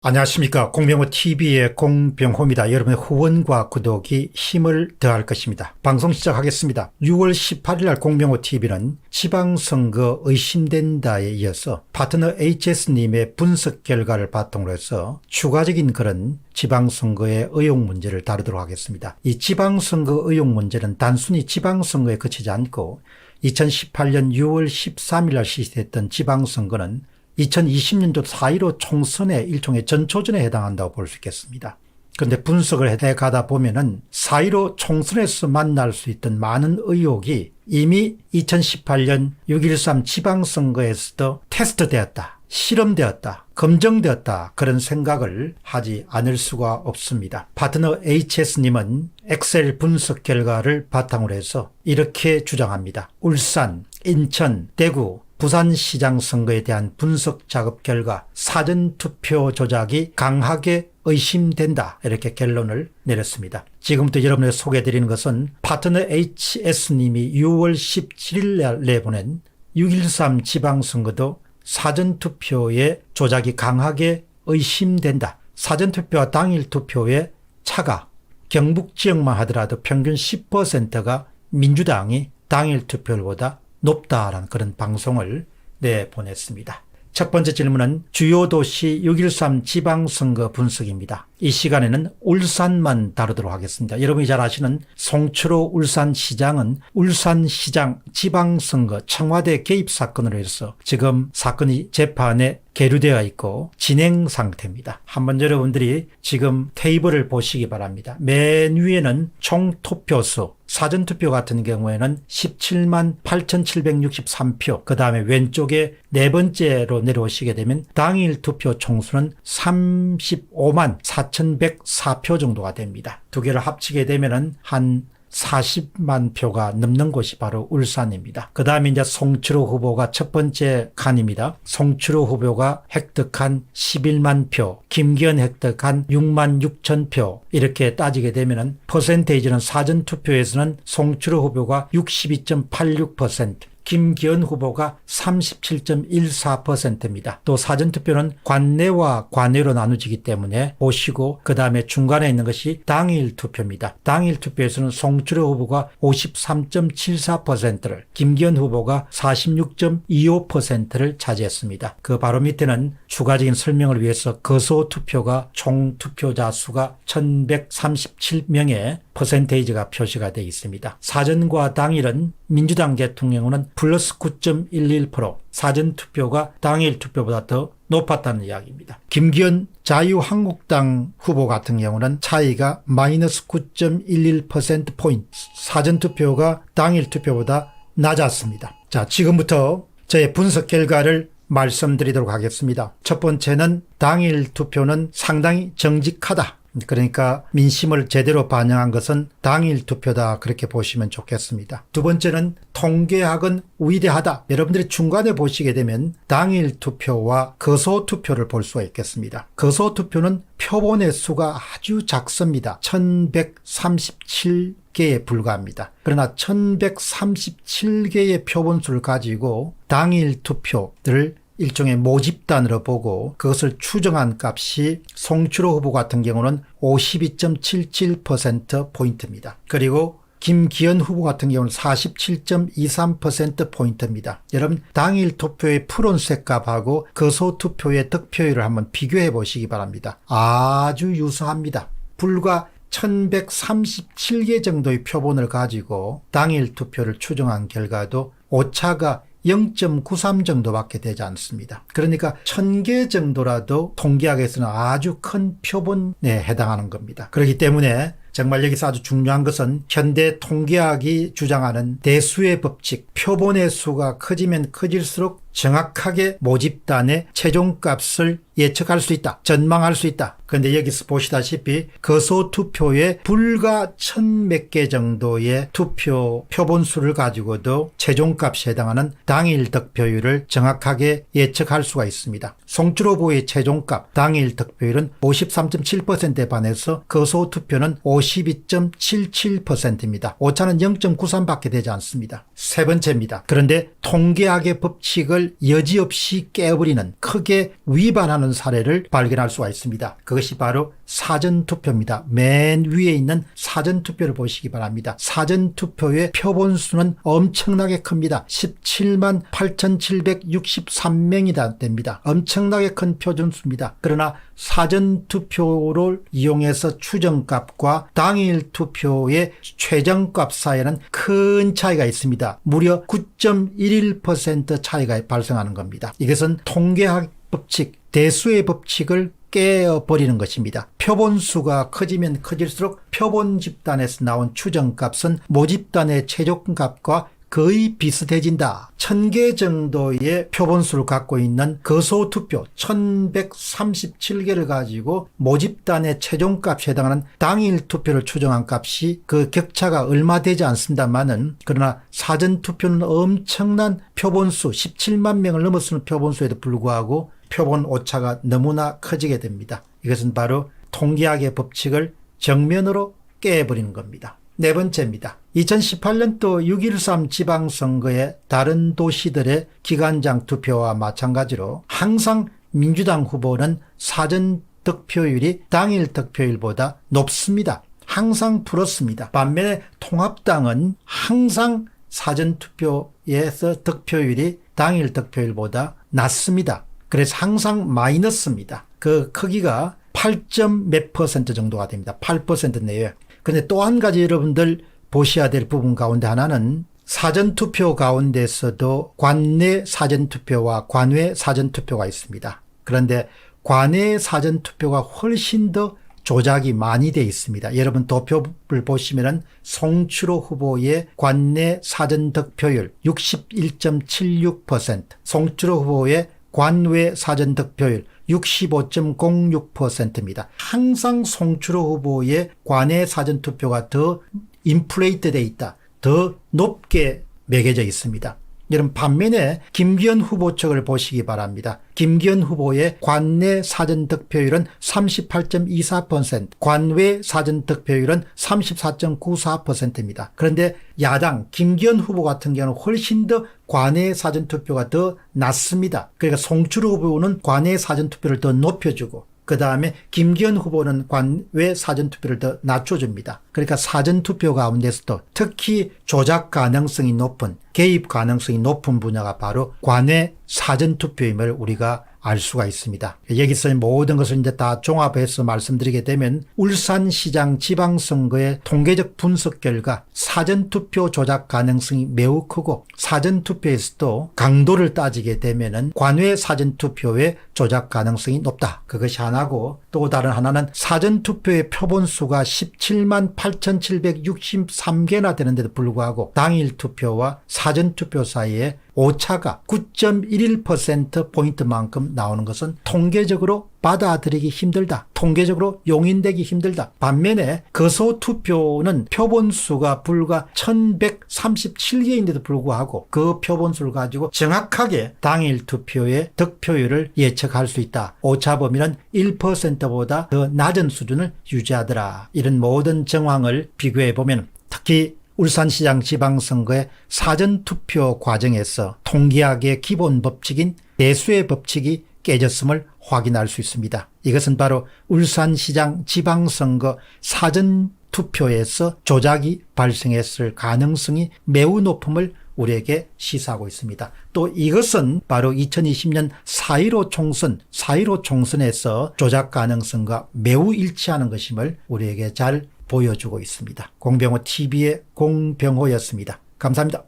안녕하십니까. 공병호TV의 공병호입니다. 여러분의 후원과 구독이 힘을 더할 것입니다. 방송 시작하겠습니다. 6월 18일 날 공병호TV는 지방선거 의심된다에 이어서 파트너 HS님의 분석 결과를 바탕으로 해서 추가적인 그런 지방선거의 의혹 문제를 다루도록 하겠습니다. 이 지방선거 의혹 문제는 단순히 지방선거에 그치지 않고 2018년 6월 13일 날 실시됐던 지방선거는 2020년도 4.15 총선의 일종의 전초전에 해당한다고 볼 수 있겠습니다. 그런데 분석을 해가다 보면은 4.15 총선에서 만날 수 있던 많은 의혹이 이미 2018년 6.13 지방선거에서도 테스트되었다, 실험되었다, 검증되었다, 그런 생각을 하지 않을 수가 없습니다. 파트너 HS님은 엑셀 분석 결과를 바탕으로 해서 이렇게 주장합니다. 울산, 인천, 대구, 부산시장 선거에 대한 분석 작업 결과 사전투표 조작이 강하게 의심된다, 이렇게 결론을 내렸습니다. 지금부터 여러분에게 소개해드리는 것은 파트너 HS님이 6월 17일 날 내보낸 6.13 지방선거도 사전투표의 조작이 강하게 의심된다. 사전투표와 당일투표의 차가 경북지역만 하더라도 평균 10%가 민주당이 당일투표율보다 높다라는 그런 방송을 내보냈습니다. 첫 번째 질문은 주요 도시 6.13 지방선거 분석입니다. 이 시간에는 울산만 다루도록 하겠습니다. 여러분이 잘 아시는 송철호 울산시장은 울산시장 지방선거 청와대 개입 사건으로 해서 지금 사건이 재판에 계류되어 있고 진행 상태입니다. 한번 여러분들이 지금 테이블을 보시기 바랍니다. 맨 위에는 총투표수, 사전투표 같은 경우에는 17만 8,763표, 그 다음에 왼쪽에 네 번째로 내려오시게 되면 당일 투표 총수는 35만 4,104표 정도가 됩니다. 두 개를 합치게 되면은 한 40만 표가 넘는 곳이 바로 울산입니다. 그 다음에 이제 송철호 후보가 첫 번째 칸입니다. 송철호 후보가 획득한 11만 표, 김기현 획득한 6만 6천 표, 이렇게 따지게 되면은 퍼센테이지는 사전투표에서는 송철호 후보가 62.86%, 김기현 후보가 37.14%입니다. 또 사전투표는 관내와 관외로 나누어지기 때문에 보시고, 그 다음에 중간에 있는 것이 당일 투표입니다. 당일 투표에서는 송철호 후보가 53.74%를, 김기현 후보가 46.25%를 차지했습니다. 그 바로 밑에는 추가적인 설명을 위해서 거소투표가 총 투표자 수가 1,137명의 퍼센테이지가 표시가 되어 있습니다. 사전과 당일은 민주당 대통령은 플러스 9.11%, 사전투표가 당일 투표보다 더 높았다는 이야기입니다. 김기현 자유한국당 후보 같은 경우는 차이가 마이너스 9.11%포인트, 사전투표가 당일 투표보다 낮았습니다. 자, 지금부터 저의 분석 결과를 말씀드리도록 하겠습니다. 첫 번째는 당일 투표는 상당히 정직하다. 그러니까 민심을 제대로 반영한 것은 당일 투표다, 그렇게 보시면 좋겠습니다. 두 번째는 통계학은 위대하다. 여러분들이 중간에 보시게 되면 당일 투표와 거소 투표를 볼 수가 있겠습니다. 거소 투표는 표본의 수가 아주 작습니다. 1137개에 불과합니다. 그러나 1137개의 표본수를 가지고 당일 투표들을 일종의 모집단으로 보고 그것을 추정한 값이 송철호 후보 같은 경우는 52.77%포인트입니다. 그리고 김기현 후보 같은 경우는 47.23%포인트입니다. 여러분, 당일 투표의 푸른색 값하고 거소 투표의 득표율을 한번 비교해 보시기 바랍니다. 아주 유사합니다. 불과 1137개 정도의 표본을 가지고 당일 투표를 추정한 결과도 오차가 0.93 정도밖에 되지 않습니다. 그러니까 1000개 정도라도 통계학에서는 아주 큰 표본에 해당하는 겁니다. 그렇기 때문에 정말 여기서 아주 중요한 것은 현대 통계학이 주장하는 대수의 법칙, 표본의 수가 커지면 커질수록 정확하게 모집단의 최종값을 예측할 수 있다, 전망할 수 있다. 그런데 여기서 보시다시피 거소 투표에 불과 1000몇 개 정도의 투표 표본수를 가지고도 최종값에 해당하는 당일 득표율을 정확하게 예측할 수가 있습니다. 송철호 후보의 최종값 당일 득표율은 53.7%에 반해서 거소 투표는 52.77%입니다. 오차는 0.93밖에 되지 않습니다. 세 번째입니다. 그런데 통계학의 법칙을 법칙을 여지없이 깨버리는, 크게 위반하는 사례를 발견할 수가 있습니다. 그것이 바로 사전투표입니다. 맨 위에 있는 사전투표를 보시기 바랍니다. 사전투표의 표본수는 엄청나게 큽니다. 17만 8,763명이 됩니다. 엄청나게 큰 표준수입니다. 그러나 사전투표를 이용해서 추정값과 당일 투표의 최종값 사이에는 큰 차이가 있습니다. 무려 9.11% 차이가 발생하는 겁니다. 이것은 통계학 법칙, 대수의 법칙을 깨버리는 것입니다. 표본수가 커지면 커질수록 표본 집단에서 나온 추정값은 모집단의 최종값과 거의 비슷해진다. 1000개 정도의 표본수를 갖고 있는 거소투표 1137개를 가지고 모집단의 최종값에 해당하는 당일 투표를 추정한 값이 그 격차가 얼마 되지 않습니다만은, 그러나 사전투표는 엄청난 표본수 17만 명을 넘어서는 표본수에도 불구하고 표본 오차가 너무나 커지게 됩니다. 이것은 바로 통계학의 법칙을 정면으로 깨버리는 겁니다. 네 번째입니다. 2018년도 6.13 지방선거의 다른 도시들의 기관장 투표와 마찬가지로 항상 민주당 후보는 사전 득표율이 당일 득표율보다 높습니다. 항상 플러스입니다. 반면에 통합당은 항상 사전투표에서 득표율이 당일 득표율보다 낮습니다. 그래서 항상 마이너스입니다. 그 크기가 8몇 % 정도가 됩니다. 8% 내외. 그런데 또 한 가지 여러분들 보셔야 될 부분 가운데 하나는 사전투표 가운데서도 관내 사전투표와 관외 사전투표가 있습니다. 그런데 관내 사전투표가 훨씬 더 조작이 많이 되어 있습니다. 여러분 도표를 보시면은 송추로 후보의 관내 사전 득표율 61.76%, 송추로 후보의 관외 사전 득표율 65.06%입니다. 항상 송추로 후보의 관외 사전투표가 더 인플레이트 되어 있다. 더 높게 매겨져 있습니다. 여러분 반면에 김기현 후보 측을 보시기 바랍니다. 김기현 후보의 관내 사전 득표율은 38.24%, 관외 사전 득표율은 34.94%입니다. 그런데 야당 김기현 후보 같은 경우는 훨씬 더 관내 사전 투표가 더 낮습니다. 그러니까 송추로 후보는 관내 사전 투표를 더 높여주고, 그 다음에 김기현 후보는 관외 사전투표를 더 낮춰줍니다. 그러니까 사전투표 가운데서도 특히 조작 가능성이 높은, 개입 가능성이 높은 분야가 바로 관외 사전투표임을 우리가 알 수가 있습니다. 여기서 모든 것을 이제 다 종합해서 말씀드리게 되면 울산시장 지방선거의 통계적 분석 결과 사전투표 조작 가능성이 매우 크고, 사전투표에서도 강도를 따지게 되면은 관외 사전투표의 조작 가능성이 높다. 그것이 하나고, 또 다른 하나는 사전투표의 표본수가 17만 8,763개나 되는데도 불구하고 당일 투표와 사전투표 사이에 오차가 9.11%포인트만큼 나오는 것은 통계적으로 받아들이기 힘들다. 통계적으로 용인되기 힘들다. 반면에 거소투표는 표본수가 불과 1137개인데도 불구하고 그 표본수를 가지고 정확하게 당일 투표의 득표율을 예측할 수 있다. 오차 범위는 1%보다 더 낮은 수준을 유지하더라. 이런 모든 정황을 비교해 보면 특히 울산시장 지방선거의 사전투표 과정에서 통계학의 기본 법칙인 대수의 법칙이 깨졌음을 확인할 수 있습니다. 이것은 바로 울산시장 지방선거 사전투표에서 조작이 발생했을 가능성이 매우 높음을 우리에게 시사하고 있습니다. 또 이것은 바로 2020년 4.15 총선에서 조작 가능성과 매우 일치하는 것임을 우리에게 잘 보여주고 있습니다. 공병호 TV의 공병호였습니다. 감사합니다.